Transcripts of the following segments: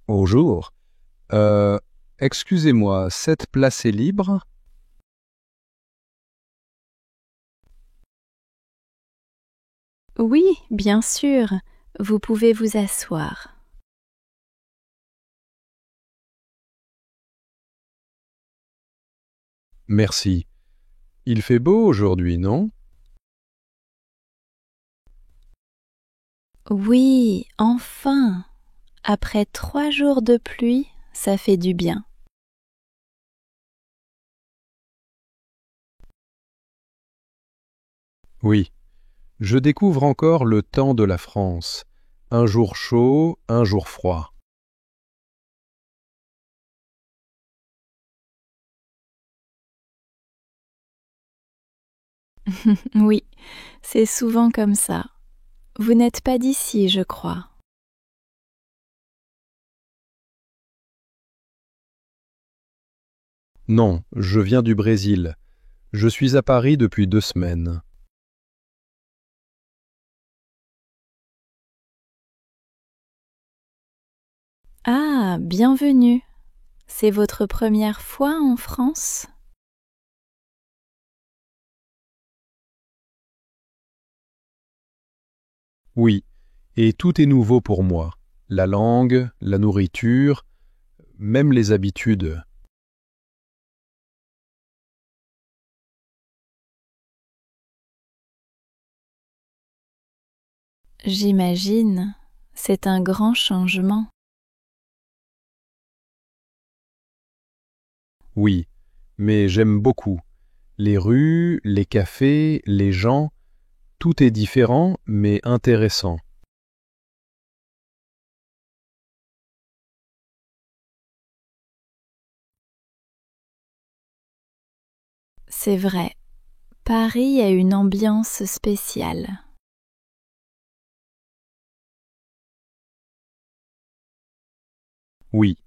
Bonjour. Euh, Excusez-moi, cette place est libre? Oui, bien sûr. Vous pouvez vous asseoir. Merci. Il fait beau aujourd'hui, non? Oui, enfin. Après 3 jours de pluie, ça fait du bien. Oui. Je découvre encore le temps de la France. Un jour chaud, un jour froid. Oui, c'est souvent comme ça. Vous n'êtes pas d'ici, je crois. Non, je viens du Brésil. Je suis à Paris depuis 2 semaines. Ah, bienvenue. C'est votre première fois en France? Oui, et tout est nouveau pour moi. La langue, la nourriture, même les habitudes. J'imagine. C'est un grand changement. Oui, mais j'aime beaucoup. Les rues, les cafés, les gens, tout est différent mais intéressant. C'est vrai. Paris a une ambiance spéciale. Oui,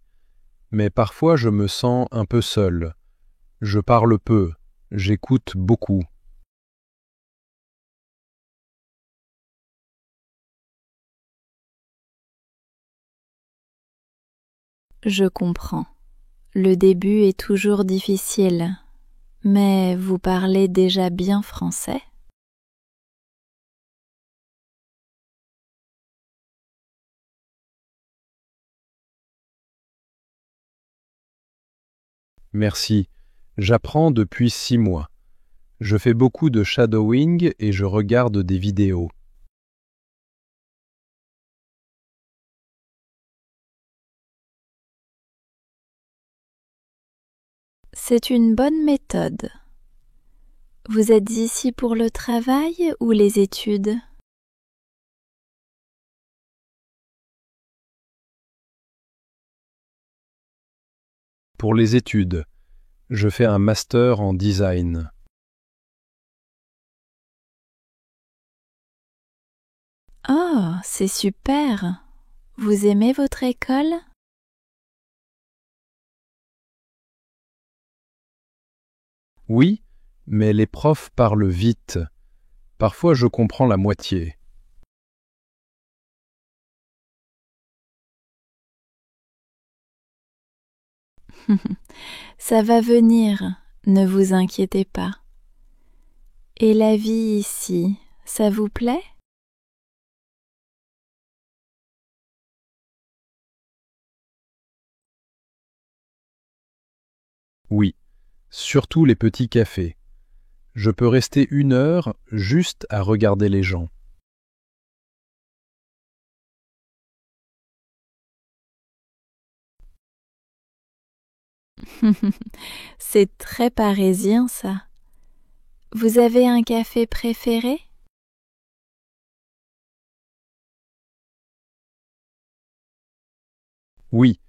mais parfois je me sens un peu seul. Je parle peu, j'écoute beaucoup. Je comprends. Le début est toujours difficile, mais vous parlez déjà bien français? Merci. J'apprends depuis 6 mois. Je fais beaucoup de shadowing et je regarde des vidéos. C'est une bonne méthode. Vous êtes ici pour le travail ou les études? Pour les études, je fais un master en design. Oh, c'est super. Vous aimez votre école? Oui, mais les profs parlent vite. Parfois je comprends la moitié. Ça va venir, ne vous inquiétez pas. Et la vie ici, ça vous plaît? Oui, surtout les petits cafés. Je peux rester 1 heure juste à regarder les gens. C'est très parisien ça. Vous avez un café préféré? Oui,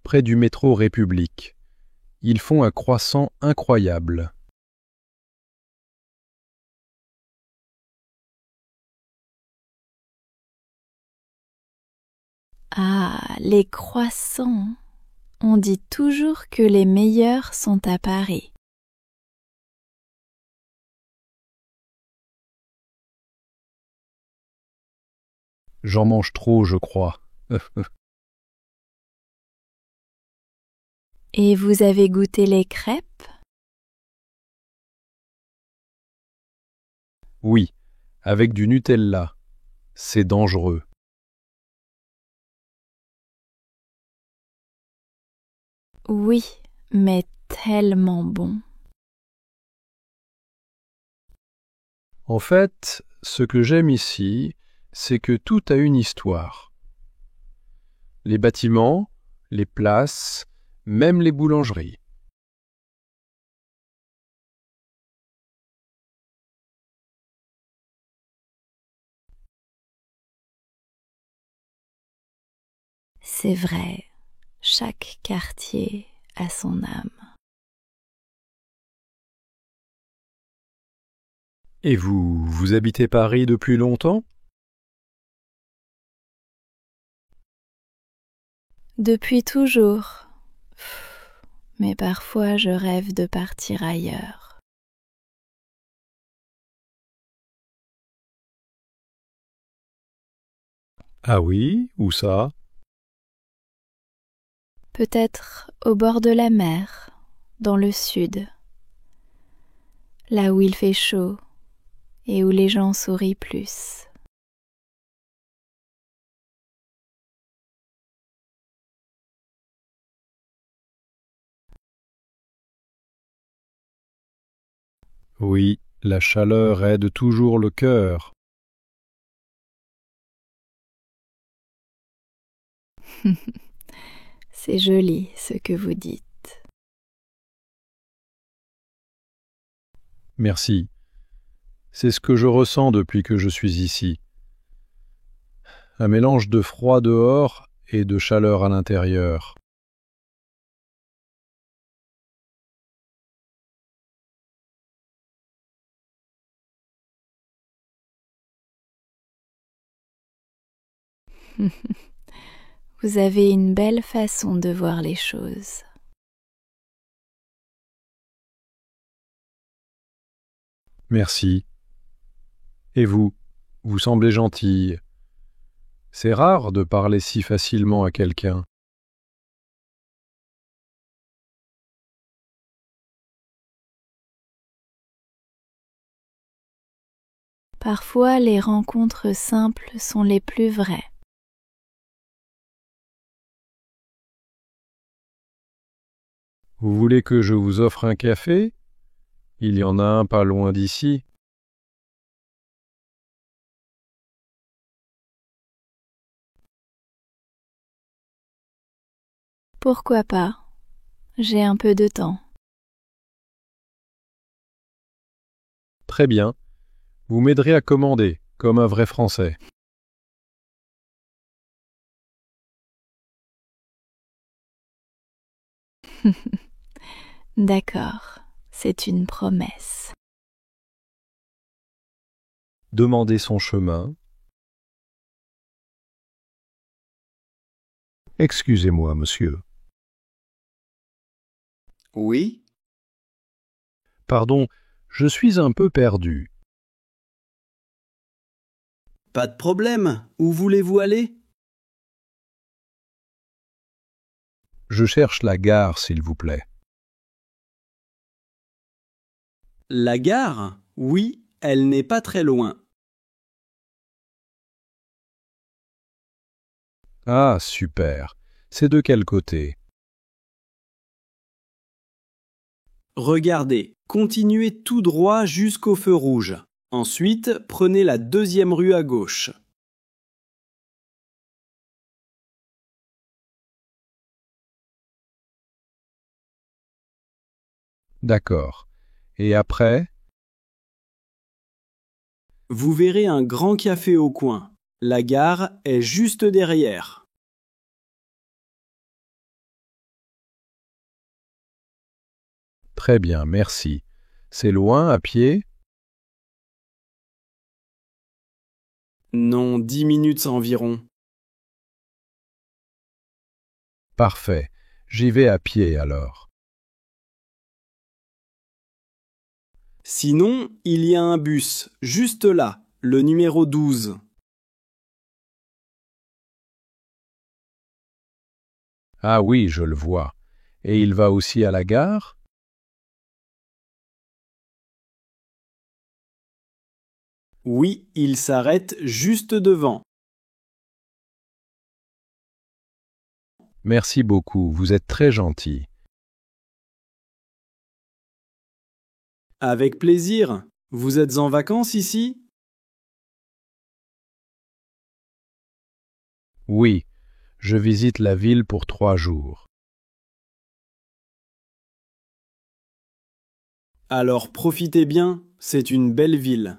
près du métro République. Ils font un croissant incroyable. Ah, les croissants. On dit toujours que les meilleurs sont à Paris. J'en mange trop, je crois. Et vous avez goûté les crêpes? Oui, avec du Nutella. C'est dangereux. Oui, mais tellement bon. En fait, ce que j'aime ici, c'est que tout a une histoire. Les bâtiments, les places, même les boulangeries. C'est vrai, chaque quartier a son âme. Et vous, vous habitez Paris depuis longtemps? Depuis toujours. Mais parfois je rêve de partir ailleurs. Ah oui, où ça? Peut-être au bord de la mer, dans le sud, là où il fait chaud et où les gens sourient plus. Oui, la chaleur aide toujours le cœur. C'est joli ce que vous dites. Merci. C'est ce que je ressens depuis que je suis ici. Un mélange de froid dehors et de chaleur à l'intérieur. Vous avez une belle façon de voir les choses. Merci. Et vous, vous semblez gentille. C'est rare de parler si facilement à quelqu'un. Parfois, les rencontres simples sont les plus vraies. Vous voulez que je vous offre un café? Il y en a un pas loin d'ici. Pourquoi pas? J'ai un peu de temps. Très bien. Vous m'aiderez à commander, comme un vrai Français. D'accord, c'est une promesse. Demander son chemin. Excusez-moi, monsieur. Oui, Pardon, je suis un peu perdu. pas de problème. Où voulez-vous aller? Je cherche la gare, s'il vous plaît. La gare? Oui, elle n'est pas très loin. Ah, super. C'est de quel côté? Regardez, continuez tout droit jusqu'au feu rouge. Ensuite, prenez la deuxième rue à gauche. D'accord. Et après? Vous verrez un grand café au coin. La gare est juste derrière. Très bien, merci. C'est loin à pied? Non, 10 minutes environ. Parfait. J'y vais à pied alors. Sinon, il y a un bus, juste là, le numéro 12. Ah oui, je le vois. Et il va aussi à la gare? Oui, il s'arrête juste devant. Merci beaucoup, vous êtes très gentil. Avec plaisir. Vous êtes en vacances ici? Oui, je visite la ville pour 3 jours. Alors profitez bien, c'est une belle ville.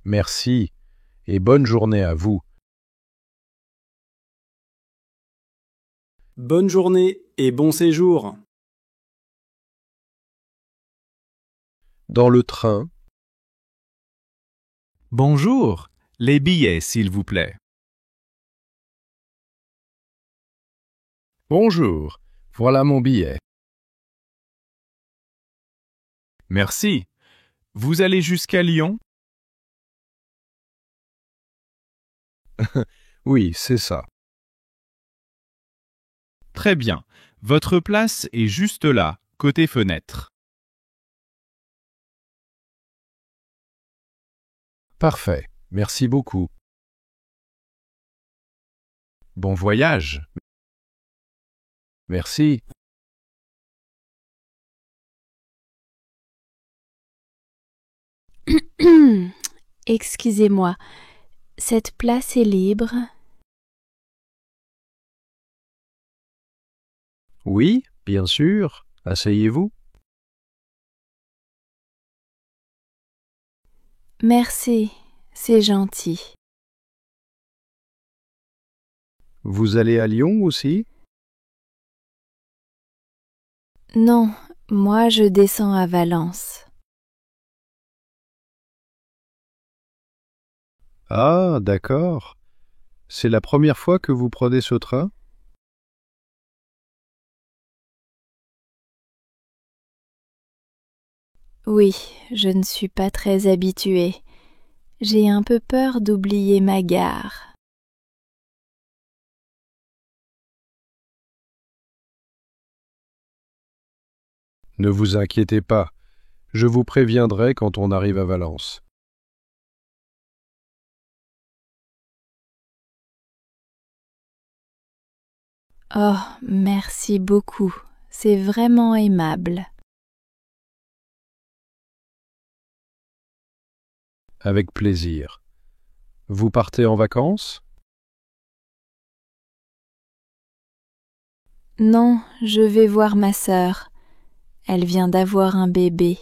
Merci et bonne journée à vous. Bonne journée et bon séjour. Dans le train, Bonjour, les billets s'il vous plaît. bonjour, voilà mon billet. Merci. Vous allez jusqu'à Lyon? Oui, c'est ça. Très bien. Votre place est juste là, côté fenêtre. Parfait, merci beaucoup. Bon voyage. Merci. Excusez-moi, cette place est libre? Oui, bien sûr, asseyez-vous. Merci, c'est gentil. Vous allez à Lyon aussi? Non, moi je descends à Valence. Ah, d'accord. C'est la première fois que vous prenez ce train? Oui, je ne suis pas très habituée. J'ai un peu peur d'oublier ma gare. Ne vous inquiétez pas, je vous préviendrai quand on arrive à Valence. Oh, merci beaucoup, c'est vraiment aimable. Avec plaisir. Vous partez en vacances? Non, je vais voir ma sœur. Elle vient d'avoir un bébé.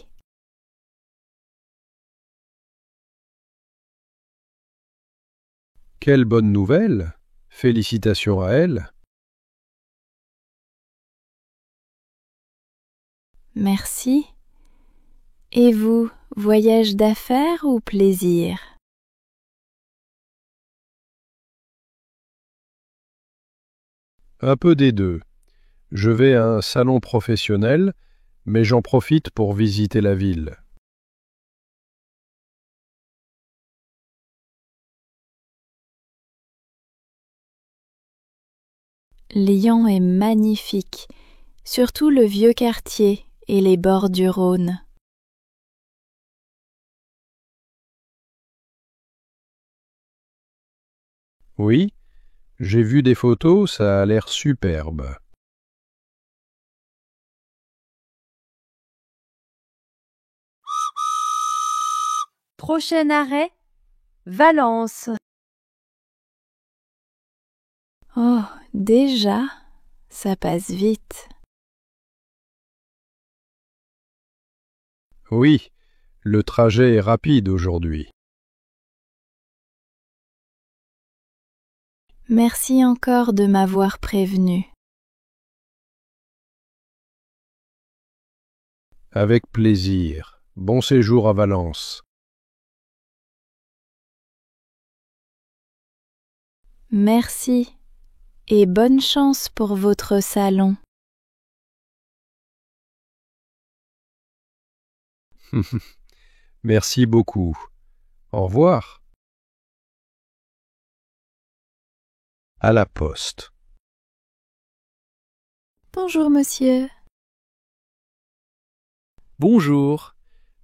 Quelle bonne nouvelle! Félicitations à elle. Merci. Et vous, voyage d'affaires ou plaisir? Un peu des deux. Je vais à un salon professionnel, mais j'en profite pour visiter la ville. Lyon est magnifique, surtout le vieux quartier et les bords du Rhône. Oui, j'ai vu des photos, ça a l'air superbe. Prochain arrêt, Valence. Oh, déjà, ça passe vite. Oui, le trajet est rapide aujourd'hui. Merci encore de m'avoir prévenu. Avec plaisir. Bon séjour à Valence. Merci et bonne chance pour votre salon. Merci beaucoup. Au revoir. à la poste. Bonjour, monsieur. Bonjour,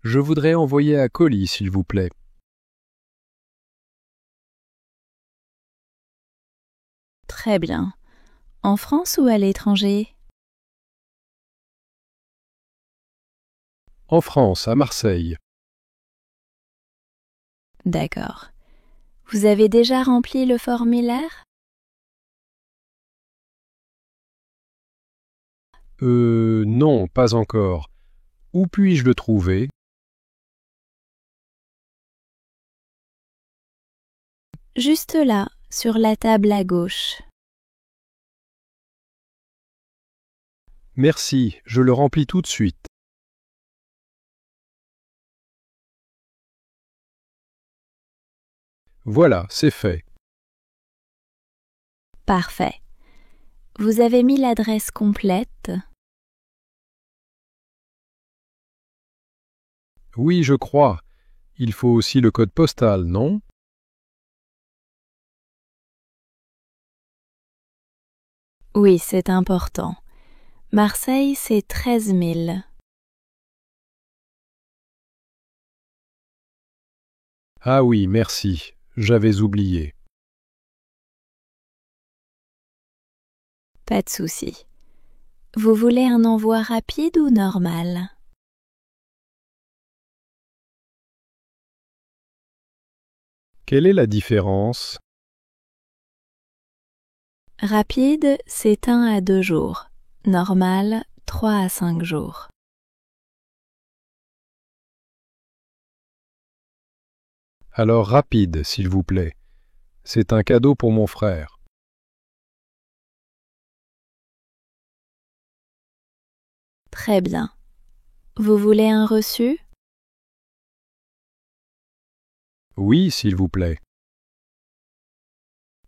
je voudrais envoyer un colis, s'il vous plaît. Très bien. En France ou à l'étranger? En France, à Marseille. D'accord. Vous avez déjà rempli le formulaire? Non, pas encore. Où puis-je le trouver? Juste là, sur la table à gauche. Merci, je le remplis tout de suite. Voilà, c'est fait. Parfait. Vous avez mis l'adresse complète? Oui, je crois. Il faut aussi le code postal, non? Oui, c'est important. Marseille, c'est 13 000. Ah oui, merci. J'avais oublié. Pas de souci. Vous voulez un envoi rapide ou normal? Quelle est la différence? Rapide, c'est 1 à 2 jours. Normal, 3 à 5 jours. Alors rapide, s'il vous plaît. C'est un cadeau pour mon frère. Très bien. Vous voulez un reçu? Oui, s'il vous plaît.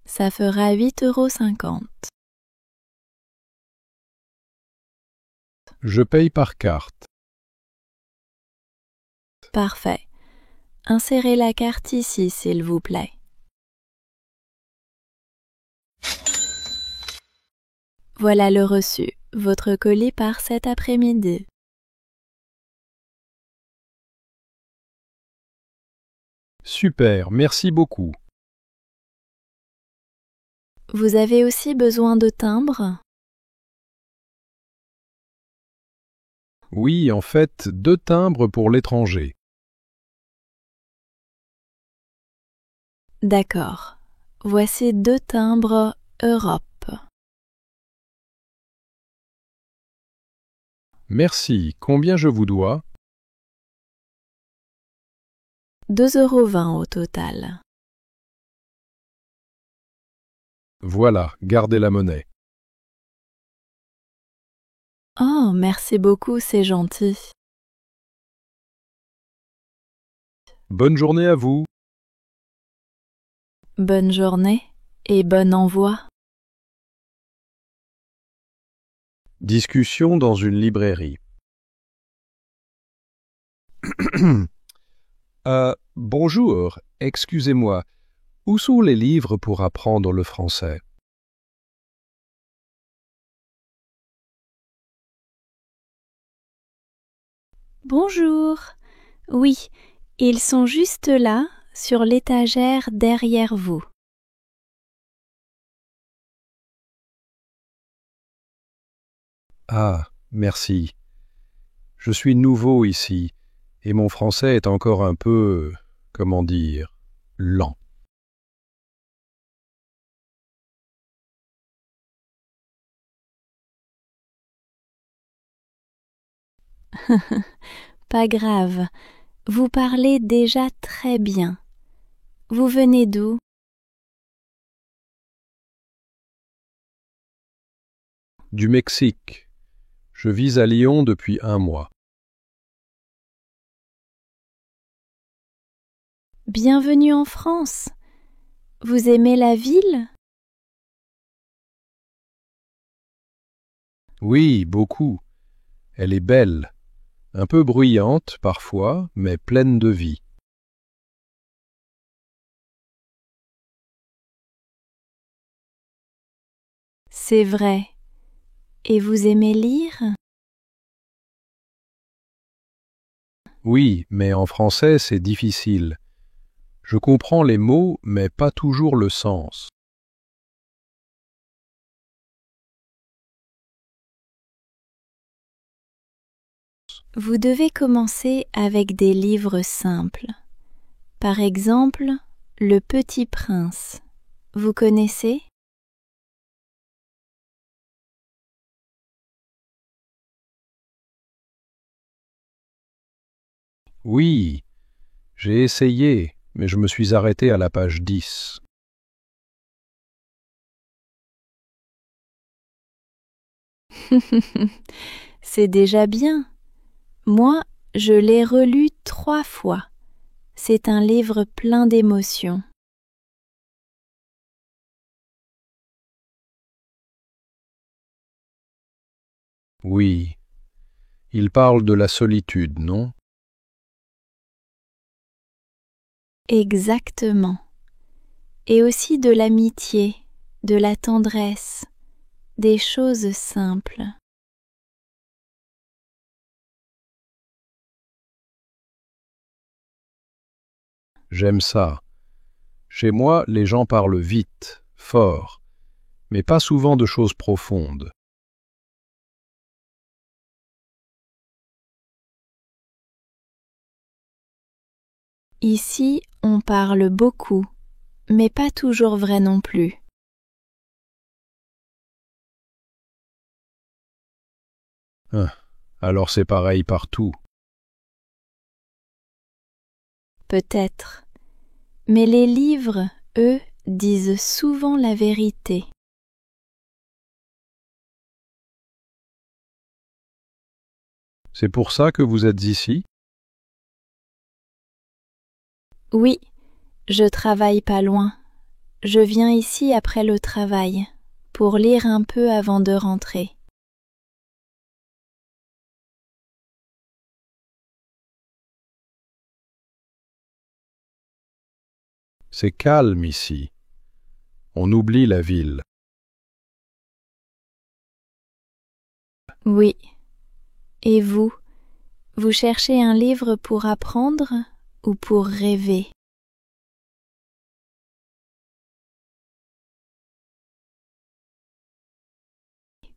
Ça fera 8,50 €. Je paye par carte. Parfait. Insérez la carte ici, s'il vous plaît. Voilà le reçu. Votre colis part cet après-midi. Super, merci beaucoup. Vous avez aussi besoin de timbre? Oui, en fait, 2 timbres pour l'étranger. D'accord. Voici 2 timbres Europe. Merci, combien je vous dois? 2,20 € au total. Voilà, gardez la monnaie. Oh, merci beaucoup, c'est gentil. Bonne journée à vous. Bonne journée et bon envoi. Discussion dans une librairie. Bonjour, excusez-moi. Où sont les livres pour apprendre le français? Bonjour. Oui, ils sont juste là, sur l'étagère derrière vous. Ah, merci. Je suis nouveau ici, et mon français est encore un peu, comment dire, lent. Pas grave, vous parlez déjà très bien. Vous venez d'où? Du Mexique. Je vis à Lyon depuis 1 mois. Bienvenue en France. Vous aimez la ville? Oui, beaucoup. Elle est belle, un peu bruyante parfois, mais pleine de vie. C'est vrai. Et vous aimez lire? Oui, mais en français c'est difficile. Je comprends les mots, mais pas toujours le sens. Vous devez commencer avec des livres simples. Par exemple, Le Petit Prince. Vous connaissez? Oui, j'ai essayé, mais je me suis arrêté à la page 10. C'est déjà bien. Moi, je l'ai relu 3 fois. C'est un livre plein d'émotions. Oui, il parle de la solitude, non? Exactement. Et aussi de l'amitié, de la tendresse, des choses simples. J'aime ça. Chez moi, les gens parlent vite, fort, mais pas souvent de choses profondes. Ici, on parle beaucoup, mais pas toujours vrai non plus. Alors c'est pareil partout. Peut-être. Mais les livres, eux, disent souvent la vérité. C'est pour ça que vous êtes ici? Oui, je travaille pas loin. Je viens ici après le travail, pour lire un peu avant de rentrer. C'est calme ici. On oublie la ville. Oui. Et vous, vous cherchez un livre pour apprendre ou pour rêver?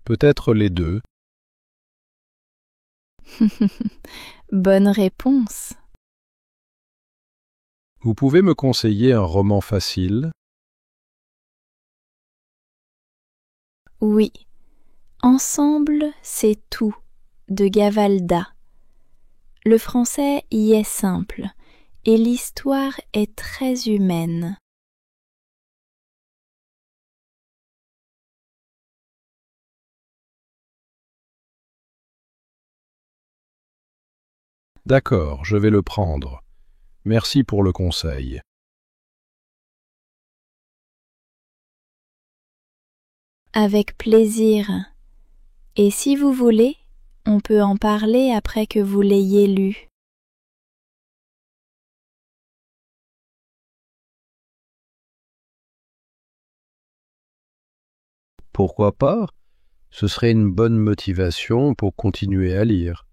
Peut-être les deux. Bonne réponse. Vous pouvez me conseiller un roman facile? Oui. Ensemble, c'est tout, de Gavalda. Le français y est simple, et l'histoire est très humaine. D'accord, je vais le prendre. Merci pour le conseil. Avec plaisir. Et si vous voulez, on peut en parler après que vous l'ayez lu. Pourquoi pas? Ce serait une bonne motivation pour continuer à lire.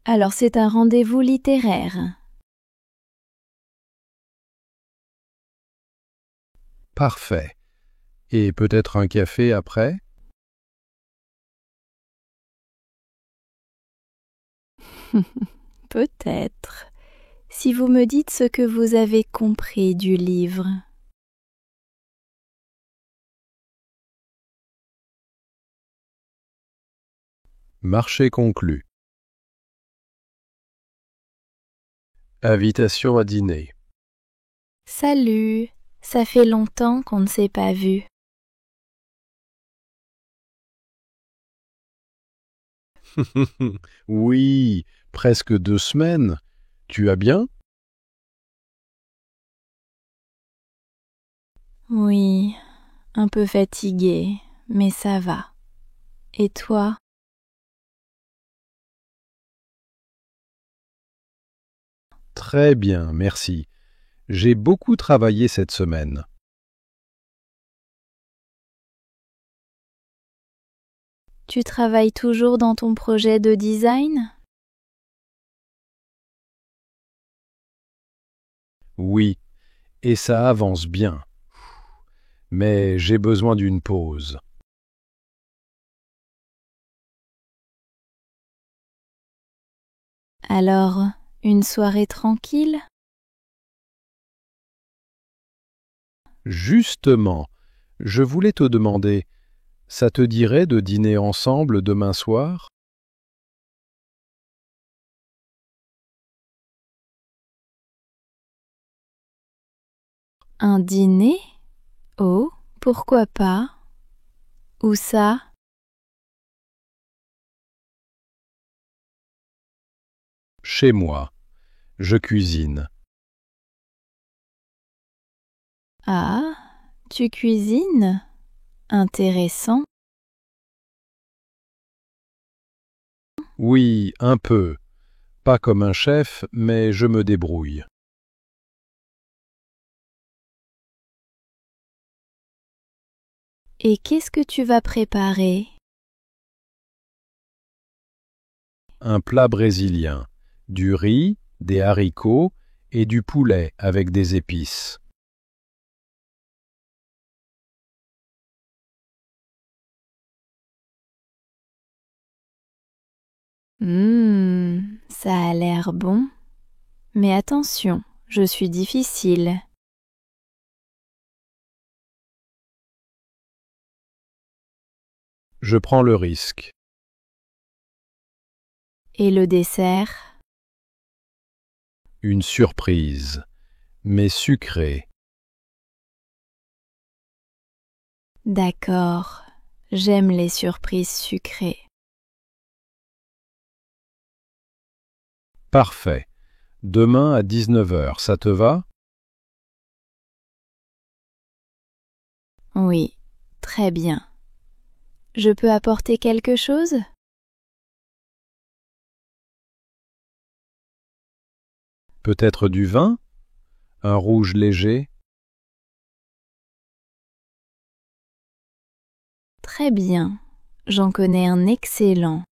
Alors c'est un rendez-vous littéraire. Parfait. Et peut-être un café après? Peut-être, si vous me dites ce que vous avez compris du livre. Marché conclu. Invitation à dîner. Salut, ça fait longtemps qu'on ne s'est pas vu. Oui, presque 2 semaines. Tu vas bien? Oui, un peu fatiguée, mais ça va. Et toi? Très bien, merci. J'ai beaucoup travaillé cette semaine. Tu travailles toujours dans ton projet de design? Oui, et ça avance bien. Mais j'ai besoin d'une pause. Alors, une soirée tranquille? Justement, je voulais te demander, ça te dirait de dîner ensemble demain soir? Un dîner? Oh, pourquoi pas? Où ça? Chez moi. Je cuisine. Ah, tu cuisines? Intéressant. Oui, un peu. Pas comme un chef, mais je me débrouille. Et qu'est-ce que tu vas préparer? Un plat brésilien. Du riz, des haricots et du poulet avec des épices. Ça a l'air bon. Mais attention, je suis difficile. Je prends le risque. Et le dessert? Une surprise, mais sucrée. D'accord, j'aime les surprises sucrées. Parfait. Demain à 19 heures, ça te va? Oui, très bien. Je peux apporter quelque chose? Peut-être du vin? Un rouge léger? Très bien, j'en connais un excellent.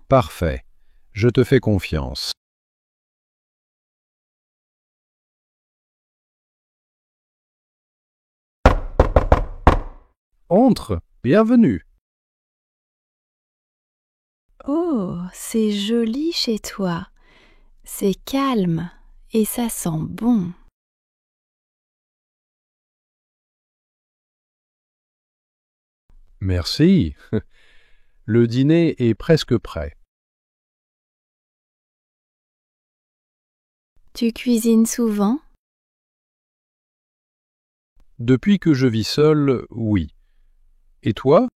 Parfait. Je te fais confiance. Entre, bienvenue. Oh, c'est joli chez toi. C'est calme et ça sent bon. Merci. Le dîner est presque prêt. Tu cuisines souvent? Depuis que je vis seul, oui. Et toi?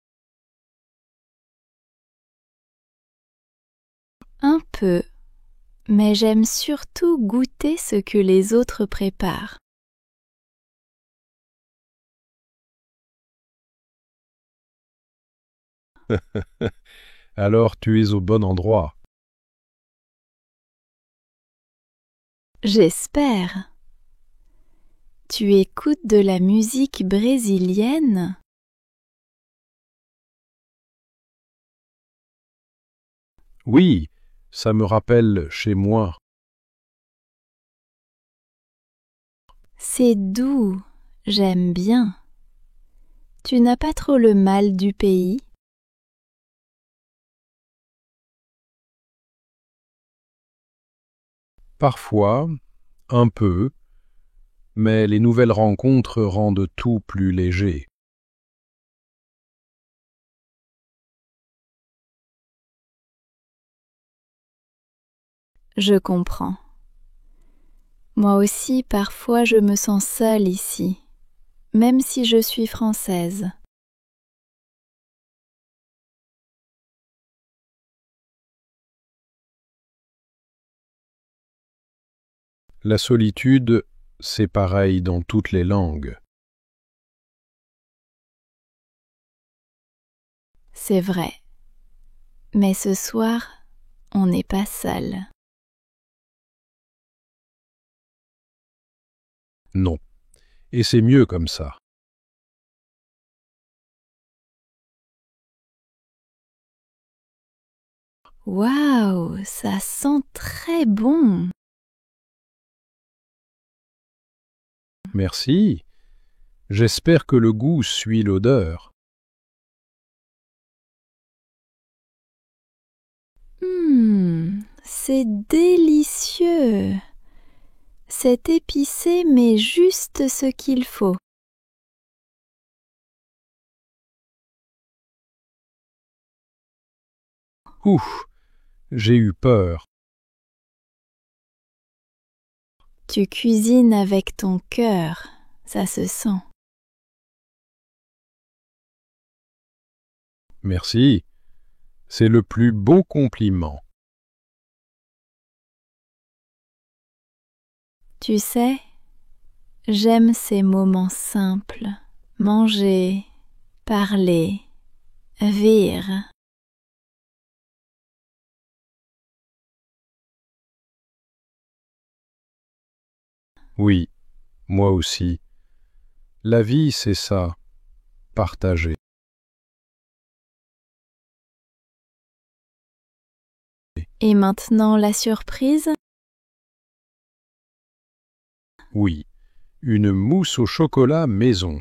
Un peu, mais j'aime surtout goûter ce que les autres préparent. Alors tu es au bon endroit. J'espère. Tu écoutes de la musique brésilienne? Oui, ça me rappelle chez moi. C'est doux, j'aime bien. Tu n'as pas trop le mal du pays? Parfois, un peu, mais les nouvelles rencontres rendent tout plus léger. Je comprends. Moi aussi, parfois, je me sens seule ici, même si je suis française. La solitude, c'est pareil dans toutes les langues. C'est vrai. Mais ce soir, on n'est pas seul. Non. Et c'est mieux comme ça. Waouh, ça sent très bon. Merci. J'espère que le goût suit l'odeur. C'est délicieux. C'est épicé mais juste ce qu'il faut. Ouf, j'ai eu peur. Tu cuisines avec ton cœur, ça se sent. Merci. C'est le plus beau compliment. Tu sais, j'aime ces moments simples. Manger, parler, rire. Oui, moi aussi. La vie, c'est ça. Partager. Et maintenant la surprise? Oui, une mousse au chocolat maison.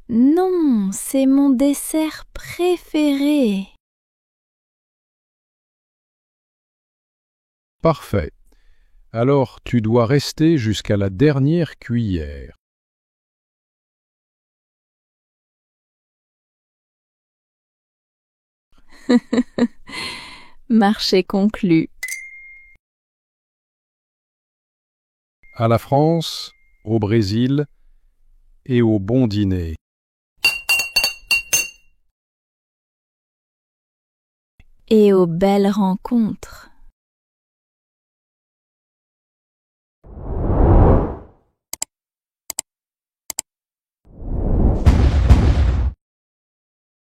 Non, c'est mon dessert préféré. Parfait. Alors tu dois rester jusqu'à la dernière cuillère. Marché conclu. À la France, au Brésil et au bon dîner. Et aux belles rencontres.